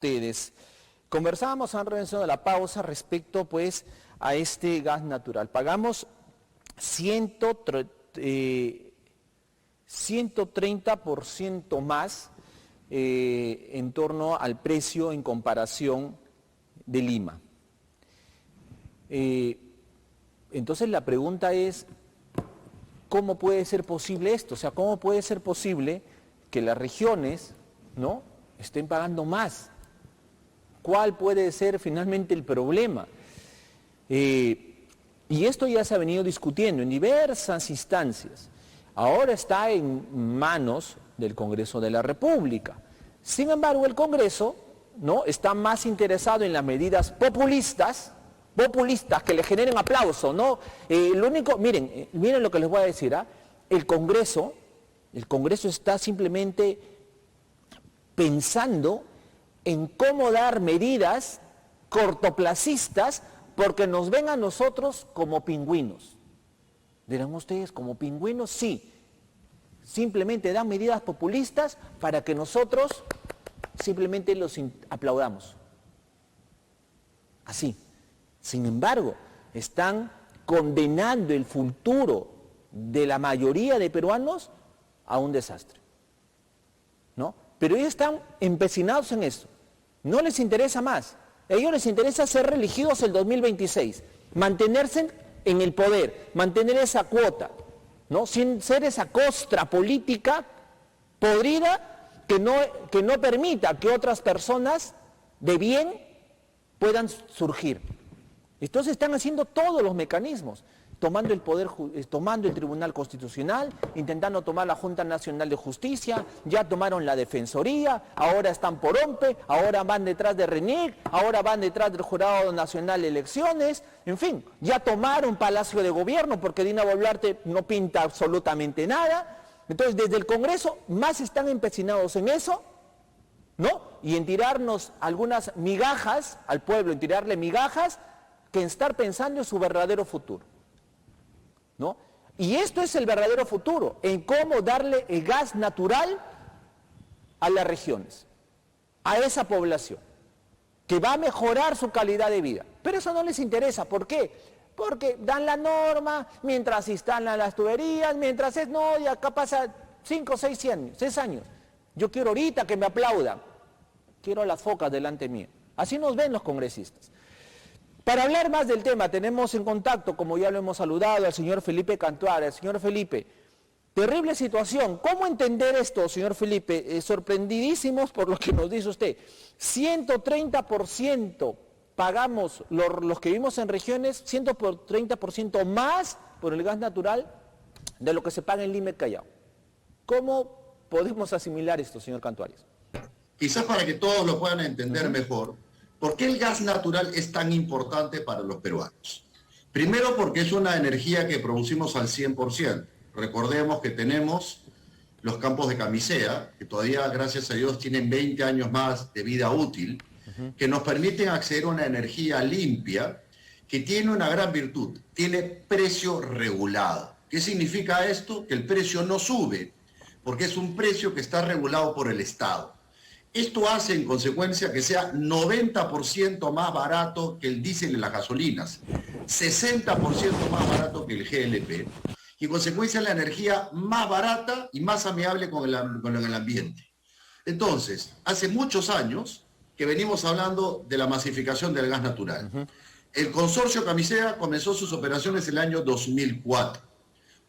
ustedes. Conversábamos antes de la pausa respecto pues a este gas natural. Pagamos 130% más en torno al precio en comparación de Lima. Entonces la pregunta es, ¿cómo puede ser posible esto? O sea, ¿cómo puede ser posible que las regiones, ¿no?, estén pagando más? ¿Cuál puede ser finalmente el problema? Y esto ya se ha venido discutiendo en diversas instancias. Ahora está en manos del Congreso de la República. Sin embargo, el Congreso, ¿no?, está más interesado en las medidas populistas que le generen aplauso, ¿no? Miren lo que les voy a decir, ¿ah? El Congreso está simplemente pensando en cómo dar medidas cortoplacistas porque nos ven a nosotros como pingüinos. Dirán ustedes, ¿como pingüinos? Sí. Simplemente dan medidas populistas para que nosotros simplemente los aplaudamos. Así. Sin embargo, están condenando el futuro de la mayoría de peruanos a un desastre, ¿no? Pero ellos están empecinados en eso. No les interesa más. A ellos les interesa ser reelegidos el 2026, mantenerse en el poder, mantener esa cuota, ¿no?, sin ser esa costra política podrida que no permita que otras personas de bien puedan surgir. Entonces están haciendo todos los mecanismos, tomando el poder, tomando el Tribunal Constitucional, intentando tomar la Junta Nacional de Justicia, ya tomaron la Defensoría, ahora están por OMPE, ahora van detrás de RENIEC, ahora van detrás del Jurado Nacional de Elecciones, en fin, ya tomaron Palacio de Gobierno porque Dina Boluarte no pinta absolutamente nada. Entonces desde el Congreso más están empecinados en eso, ¿no?, y en tirarnos algunas migajas al pueblo, en tirarle migajas, que en estar pensando en su verdadero futuro, ¿no? Y esto es el verdadero futuro, en cómo darle el gas natural a las regiones, a esa población, que va a mejorar su calidad de vida. Pero eso no les interesa. ¿Por qué? Porque dan la norma, mientras instalan las tuberías, y acá pasa 5, 6 años. Yo quiero ahorita que me aplaudan. Quiero las focas delante mío. Así nos ven los congresistas. Para hablar más del tema, tenemos en contacto, como ya lo hemos saludado, al señor Felipe Cantuaria. Señor Felipe, terrible situación. ¿Cómo entender esto, señor Felipe? Sorprendidísimos por lo que nos dice usted. 130% pagamos los que vivimos en regiones, 130% más por el gas natural de lo que se paga en Lima y Callao. ¿Cómo podemos asimilar esto, señor Cantuaria? Quizás para que todos lo puedan entender mejor, ¿por qué el gas natural es tan importante para los peruanos? Primero, porque es una energía que producimos al 100%. Recordemos que tenemos los campos de camisea, que todavía, gracias a Dios, tienen 20 años más de vida útil, que nos permiten acceder a una energía limpia que tiene una gran virtud, tiene precio regulado. ¿Qué significa esto? Que el precio no sube, porque es un precio que está regulado por el Estado. Esto hace en consecuencia que sea 90% más barato que el diésel y las gasolinas, 60% más barato que el GLP, y en consecuencia la energía más barata y más amigable con el ambiente. Entonces, hace muchos años que venimos hablando de la masificación del gas natural. El consorcio Camisea comenzó sus operaciones en el año 2004.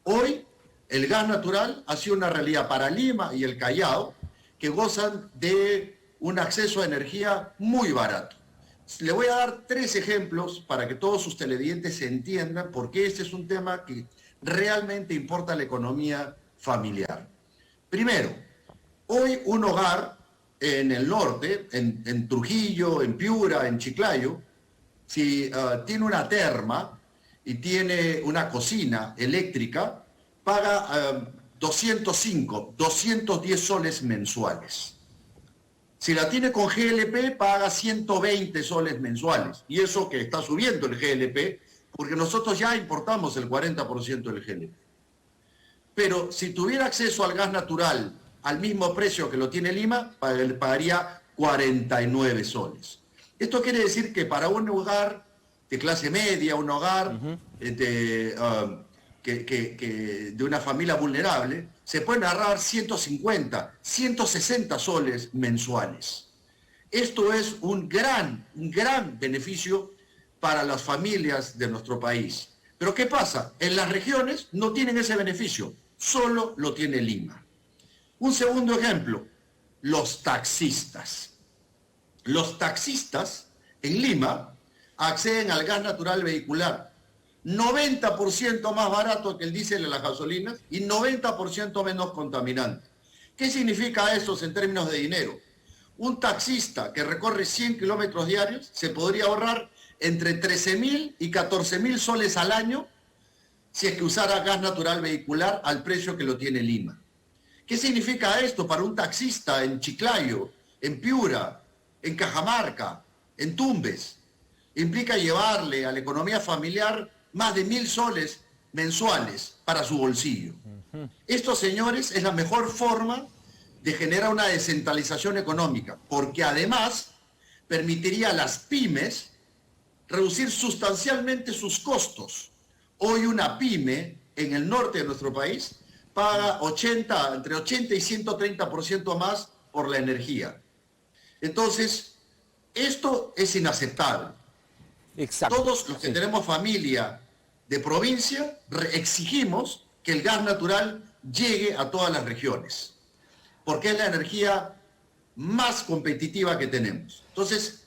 Hoy, el gas natural ha sido una realidad para Lima y el Callao, que gozan de un acceso a energía muy barato. Le voy a dar 3 ejemplos para que todos sus televidentes entiendan por qué este es un tema que realmente importa a la economía familiar. Primero, hoy un hogar en el norte, en Trujillo, en Piura, en Chiclayo, si tiene una terma y tiene una cocina eléctrica, paga 210 soles mensuales. Si la tiene con GLP, paga 120 soles mensuales. Y eso que está subiendo el GLP, porque nosotros ya importamos el 40% del GLP. Pero si tuviera acceso al gas natural al mismo precio que lo tiene Lima, pagaría 49 soles. Esto quiere decir que para un hogar de clase media, un hogar de una familia vulnerable, se pueden ahorrar 150, 160 soles mensuales. Esto es un gran beneficio para las familias de nuestro país. Pero ¿qué pasa? En las regiones no tienen ese beneficio, solo lo tiene Lima. Un segundo ejemplo, los taxistas. Los taxistas en Lima acceden al gas natural vehicular, 90% más barato que el diésel y las gasolinas y 90% menos contaminante. ¿Qué significa eso en términos de dinero? Un taxista que recorre 100 kilómetros diarios se podría ahorrar entre 13.000 y 14.000 soles al año si es que usara gas natural vehicular al precio que lo tiene Lima. ¿Qué significa esto para un taxista en Chiclayo, en Piura, en Cajamarca, en Tumbes? Implica llevarle a la economía familiar más de 1.000 soles mensuales para su bolsillo. Esto, señores, es la mejor forma de generar una descentralización económica, porque además permitiría a las pymes reducir sustancialmente sus costos. Hoy una pyme en el norte de nuestro país paga entre 80 y 130% más por la energía. Entonces, esto es inaceptable. Exacto. Todos los que tenemos familia de provincia exigimos que el gas natural llegue a todas las regiones, porque es la energía más competitiva que tenemos. Entonces,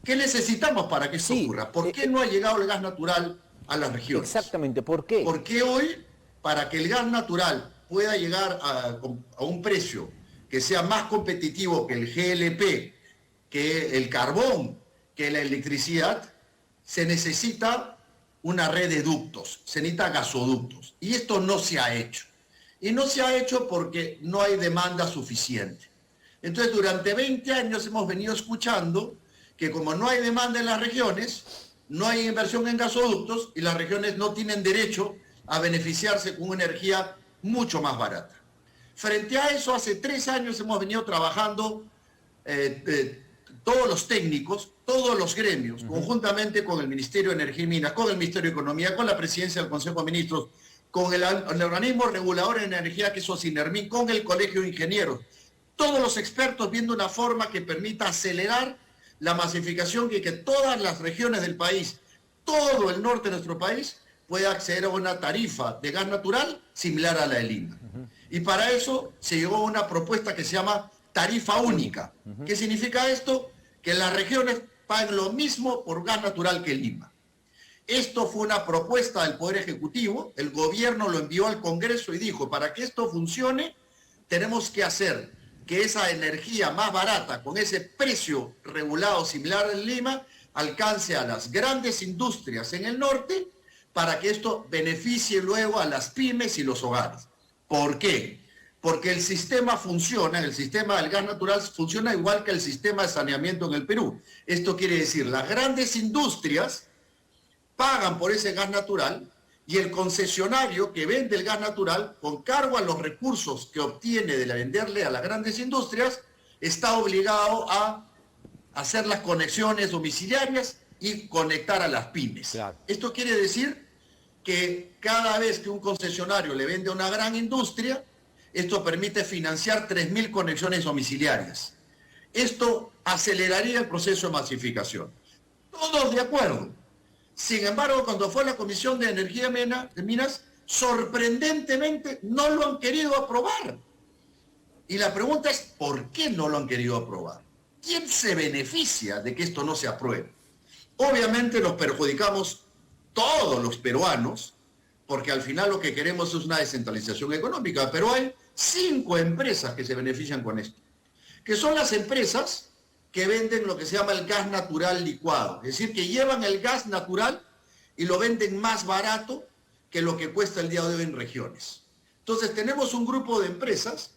¿qué necesitamos para que esto ocurra? ¿Por qué no ha llegado el gas natural a las regiones? Exactamente, ¿por qué? Porque hoy, para que el gas natural pueda llegar a un precio que sea más competitivo que el GLP, que el carbón, que la electricidad, se necesita una red de ductos, se necesita gasoductos. Y esto no se ha hecho. Y no se ha hecho porque no hay demanda suficiente. Entonces, durante 20 años hemos venido escuchando que como no hay demanda en las regiones, no hay inversión en gasoductos y las regiones no tienen derecho a beneficiarse con una energía mucho más barata. Frente a eso, hace 3 años hemos venido trabajando todos los técnicos, todos los gremios, conjuntamente con el Ministerio de Energía y Minas, con el Ministerio de Economía, con la Presidencia del Consejo de Ministros, con el organismo regulador de energía que es Ocinermin, con el Colegio de Ingenieros, todos los expertos viendo una forma que permita acelerar la masificación y que todas las regiones del país, todo el norte de nuestro país, pueda acceder a una tarifa de gas natural similar a la de Lima. Y para eso se llegó a una propuesta que se llama tarifa única. ¿Qué significa esto? Que las regiones paguen lo mismo por gas natural que Lima. Esto fue una propuesta del Poder Ejecutivo, el gobierno lo envió al Congreso y dijo, para que esto funcione, tenemos que hacer que esa energía más barata, con ese precio regulado similar en Lima, alcance a las grandes industrias en el norte, para que esto beneficie luego a las pymes y los hogares. ¿Por qué? Porque el sistema funciona, el sistema del gas natural funciona igual que el sistema de saneamiento en el Perú. Esto quiere decir, las grandes industrias pagan por ese gas natural y el concesionario que vende el gas natural, con cargo a los recursos que obtiene de venderle a las grandes industrias, está obligado a hacer las conexiones domiciliarias y conectar a las pymes. Claro. Esto quiere decir que cada vez que un concesionario le vende a una gran industria, esto permite financiar 3.000 conexiones domiciliarias. Esto aceleraría el proceso de masificación. Todos de acuerdo. Sin embargo, cuando fue la Comisión de Energía y Minas, sorprendentemente no lo han querido aprobar. Y la pregunta es, ¿por qué no lo han querido aprobar? ¿Quién se beneficia de que esto no se apruebe? Obviamente nos perjudicamos todos los peruanos, porque al final lo que queremos es una descentralización económica, pero hay 5 empresas que se benefician con esto, que son las empresas que venden lo que se llama el gas natural licuado, es decir, que llevan el gas natural y lo venden más barato que lo que cuesta el día de hoy en regiones. Entonces tenemos un grupo de empresas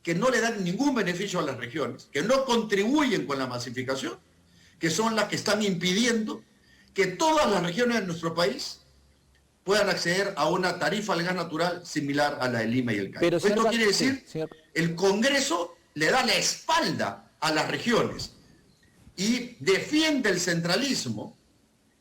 que no le dan ningún beneficio a las regiones, que no contribuyen con la masificación, que son las que están impidiendo que todas las regiones de nuestro país puedan acceder a una tarifa al gas natural similar a la de Lima y el Callao. Pero, esto quiere decir, el Congreso le da la espalda a las regiones y defiende el centralismo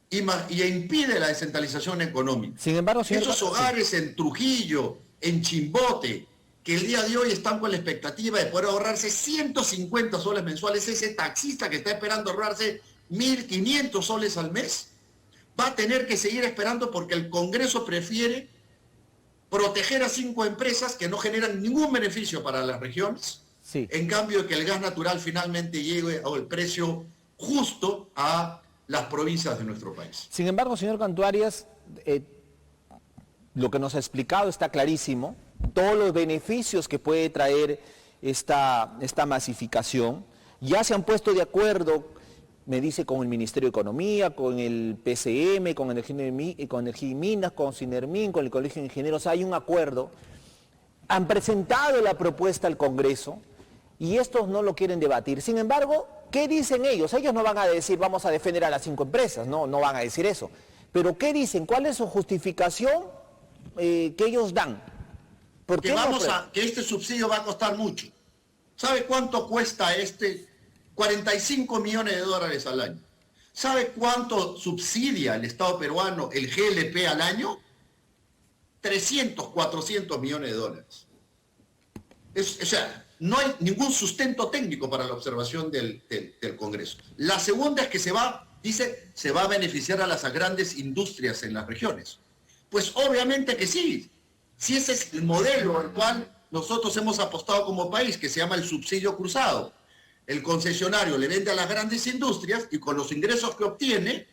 y impide la descentralización económica. Sin embargo, esos hogares en Trujillo, en Chimbote, que el día de hoy están con la expectativa de poder ahorrarse 150 soles mensuales, ese taxista que está esperando ahorrarse 1.500 soles al mes, va a tener que seguir esperando porque el Congreso prefiere proteger a 5 empresas que no generan ningún beneficio para las regiones, sí, en cambio de que el gas natural finalmente llegue al precio justo a las provincias de nuestro país. Sin embargo, señor Cantuarias, lo que nos ha explicado está clarísimo, todos los beneficios que puede traer esta masificación. Ya se han puesto de acuerdo, me dice, con el Ministerio de Economía, con el PCM, con Energía y Minas, con Sinermin, con el Colegio de Ingenieros. Hay un acuerdo. Han presentado la propuesta al Congreso y estos no lo quieren debatir. Sin embargo, ¿qué dicen ellos? Ellos no van a decir vamos a defender a las 5 empresas, no van a decir eso. Pero ¿qué dicen? ¿Cuál es su justificación que ellos dan? ¿Por qué que este subsidio va a costar mucho? ¿Sabe cuánto cuesta 45 millones de dólares al año? ¿Sabe cuánto subsidia el Estado peruano el GLP al año? 300, 400 millones de dólares. O sea, no hay ningún sustento técnico para la observación del Congreso. La segunda es que se va a beneficiar a las grandes industrias en las regiones. Pues obviamente que sí. Si ese es el modelo al cual nosotros hemos apostado como país, que se llama el subsidio cruzado. El concesionario le vende a las grandes industrias y con los ingresos que obtiene,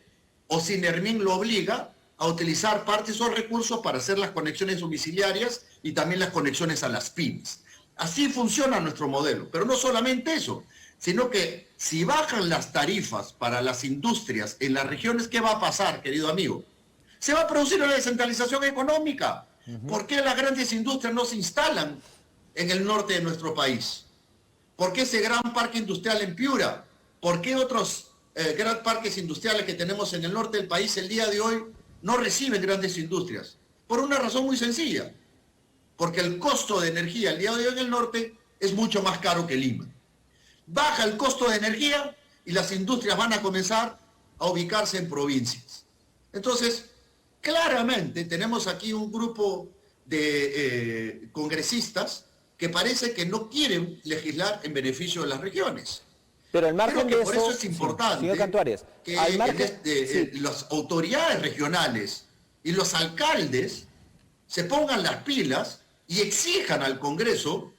o Sinermin lo obliga a utilizar parte de esos recursos para hacer las conexiones domiciliarias y también las conexiones a las pymes. Así funciona nuestro modelo. Pero no solamente eso, sino que si bajan las tarifas para las industrias en las regiones, ¿qué va a pasar, querido amigo? Se va a producir una descentralización económica. ¿Por qué las grandes industrias no se instalan en el norte de nuestro país? ¿Por qué ese gran parque industrial en Piura? ¿Por qué otros gran parques industriales que tenemos en el norte del país el día de hoy no reciben grandes industrias? Por una razón muy sencilla. Porque el costo de energía el día de hoy en el norte es mucho más caro que Lima. Baja el costo de energía y las industrias van a comenzar a ubicarse en provincias. Entonces, claramente tenemos aquí un grupo de congresistas que parece que no quieren legislar en beneficio de las regiones. Pero al margen de eso, por eso es importante, señor Cantuarias, que las autoridades regionales y los alcaldes se pongan las pilas y exijan al Congreso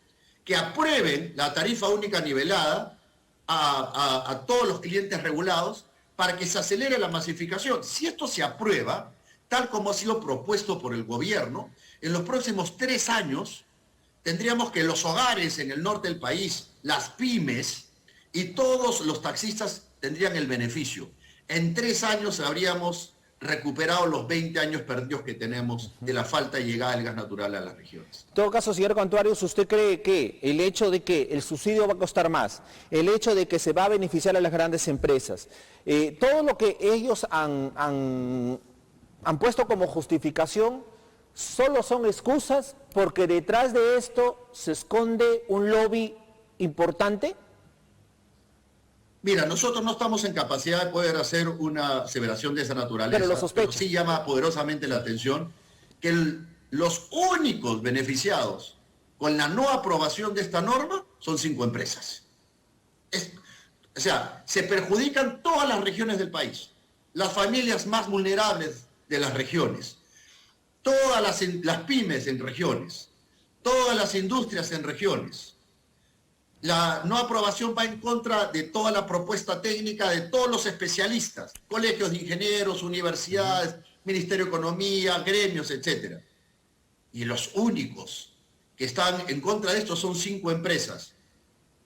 que aprueben la tarifa única nivelada a todos los clientes regulados para que se acelere la masificación. Si esto se aprueba, tal como ha sido propuesto por el gobierno, en los próximos 3 años tendríamos que los hogares en el norte del país, las pymes y todos los taxistas tendrían el beneficio. En 3 años habríamos recuperado los 20 años perdidos que tenemos de la falta de llegada del gas natural a las regiones. En todo caso, señor Cantuarias, ¿usted cree que el hecho de que el subsidio va a costar más, el hecho de que se va a beneficiar a las grandes empresas, todo lo que ellos han puesto como justificación, solo son excusas porque detrás de esto se esconde un lobby importante? Mira, nosotros no estamos en capacidad de poder hacer una aseveración de esa naturaleza, pero lo sospecho. Pero sí llama poderosamente la atención que los únicos beneficiados con la no aprobación de esta norma son 5 empresas. O sea, se perjudican todas las regiones del país, las familias más vulnerables de las regiones, todas las pymes en regiones, todas las industrias en regiones. La no aprobación va en contra de toda la propuesta técnica de todos los especialistas, colegios de ingenieros, universidades, Ministerio de Economía, gremios, etc. Y los únicos que están en contra de esto son 5 empresas.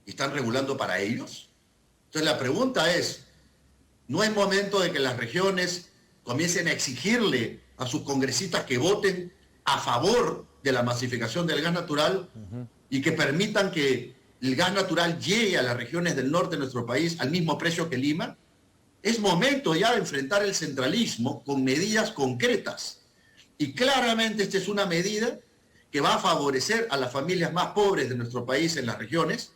¿Y están regulando para ellos? Entonces la pregunta es, ¿no es momento de que las regiones comiencen a exigirle a sus congresistas que voten a favor de la masificación del gas natural y que permitan que el gas natural llegue a las regiones del norte de nuestro país al mismo precio que Lima? Es momento ya de enfrentar el centralismo con medidas concretas. Y claramente esta es una medida que va a favorecer a las familias más pobres de nuestro país en las regiones,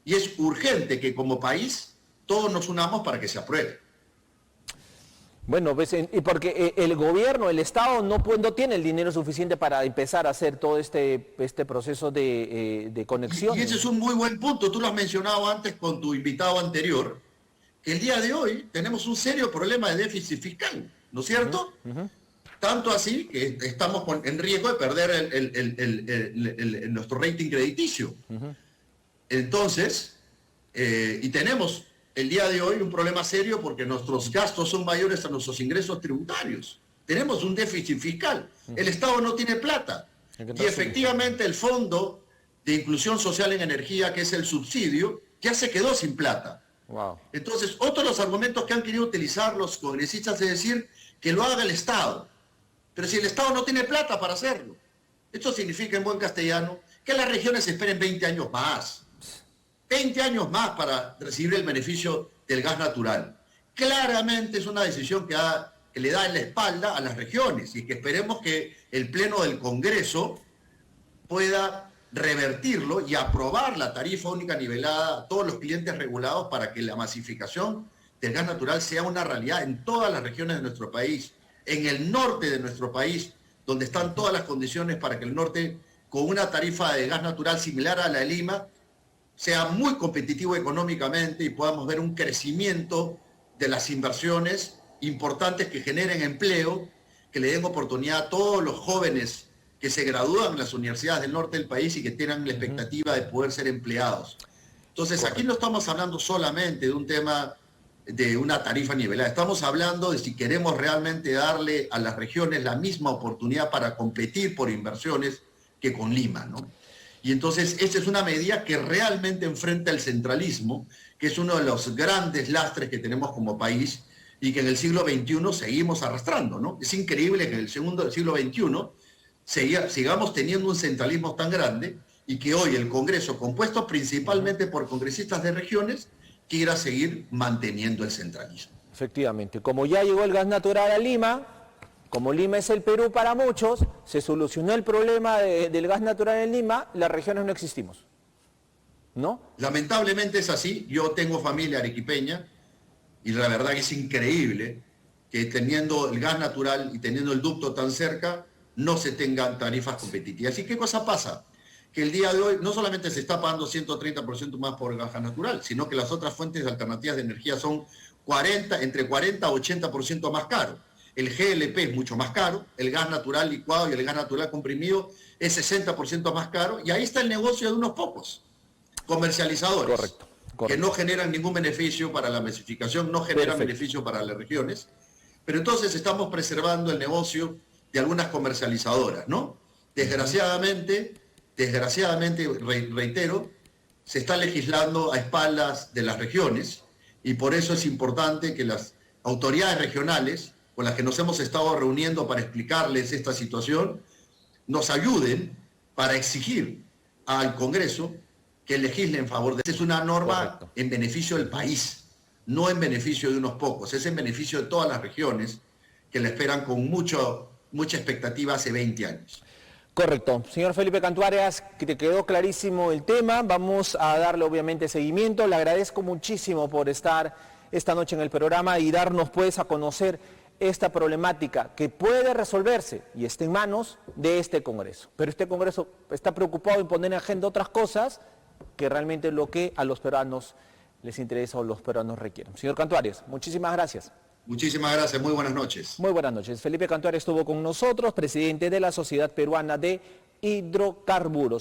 y es urgente que como país todos nos unamos para que se apruebe. Bueno, pues, y porque el gobierno, el Estado no tiene el dinero suficiente para empezar a hacer todo este proceso de conexión. Y ese es un muy buen punto, tú lo has mencionado antes con tu invitado anterior, que el día de hoy tenemos un serio problema de déficit fiscal, ¿no es cierto? Tanto así que estamos en riesgo de perder nuestro rating crediticio. Entonces, y tenemos el día de hoy un problema serio porque nuestros gastos son mayores a nuestros ingresos tributarios. Tenemos un déficit fiscal. El Estado no tiene plata. Y efectivamente el Fondo de Inclusión Social en Energía, que es el subsidio, ya se quedó sin plata. Wow. Entonces, otro de los argumentos que han querido utilizar los congresistas es decir que lo haga el Estado. Pero si el Estado no tiene plata para hacerlo, esto significa en buen castellano que las regiones esperen 20 años más. 20 años más para recibir el beneficio del gas natural. Claramente es una decisión que le da en la espalda a las regiones y que esperemos que el Pleno del Congreso pueda revertirlo y aprobar la tarifa única nivelada a todos los clientes regulados para que la masificación del gas natural sea una realidad en todas las regiones de nuestro país, en el norte de nuestro país, donde están todas las condiciones para que el norte, con una tarifa de gas natural similar a la de Lima, sea muy competitivo económicamente y podamos ver un crecimiento de las inversiones importantes que generen empleo, que le den oportunidad a todos los jóvenes que se gradúan en las universidades del norte del país y que tengan la expectativa de poder ser empleados. Entonces, aquí no estamos hablando solamente de un tema de una tarifa nivelada, estamos hablando de si queremos realmente darle a las regiones la misma oportunidad para competir por inversiones que con Lima, ¿no? Y entonces esta es una medida que realmente enfrenta el centralismo, que es uno de los grandes lastres que tenemos como país y que en el siglo XXI seguimos arrastrando, ¿no? Es increíble que en el segundo siglo XXI sigamos teniendo un centralismo tan grande y que hoy el Congreso, compuesto principalmente por congresistas de regiones, quiera seguir manteniendo el centralismo. Efectivamente, como ya llegó el gas natural a Lima, como Lima es el Perú para muchos, se solucionó el problema del gas natural en Lima, las regiones no existimos, ¿no? Lamentablemente es así, yo tengo familia arequipeña y la verdad que es increíble que teniendo el gas natural y teniendo el ducto tan cerca, no se tengan tarifas competitivas. ¿Y qué cosa pasa? Que el día de hoy no solamente se está pagando 130% más por el gas natural, sino que las otras fuentes alternativas de energía son entre 40 a 80% más caro. El GLP es mucho más caro, el gas natural licuado y el gas natural comprimido es 60% más caro, y ahí está el negocio de unos pocos comercializadores. Correcto. Que no generan ningún beneficio para la masificación, no generan beneficio para las regiones, pero entonces estamos preservando el negocio de algunas comercializadoras, ¿no? Desgraciadamente, reitero, se está legislando a espaldas de las regiones y por eso es importante que las autoridades regionales con las que nos hemos estado reuniendo para explicarles esta situación, nos ayuden para exigir al Congreso que legisle en favor de... Es una norma en beneficio del país, no en beneficio de unos pocos, es en beneficio de todas las regiones que la esperan con mucha expectativa hace 20 años. Correcto. Señor Felipe Cantuarias, que te quedó clarísimo el tema, vamos a darle obviamente seguimiento. Le agradezco muchísimo por estar esta noche en el programa y darnos pues a conocer esta problemática que puede resolverse y está en manos de este Congreso. Pero este Congreso está preocupado en poner en agenda otras cosas que realmente es lo que a los peruanos les interesa o los peruanos requieren. Señor Cantuarias, muchísimas gracias. Muchísimas gracias, muy buenas noches. Muy buenas noches. Felipe Cantuarias estuvo con nosotros, presidente de la Sociedad Peruana de Hidrocarburos.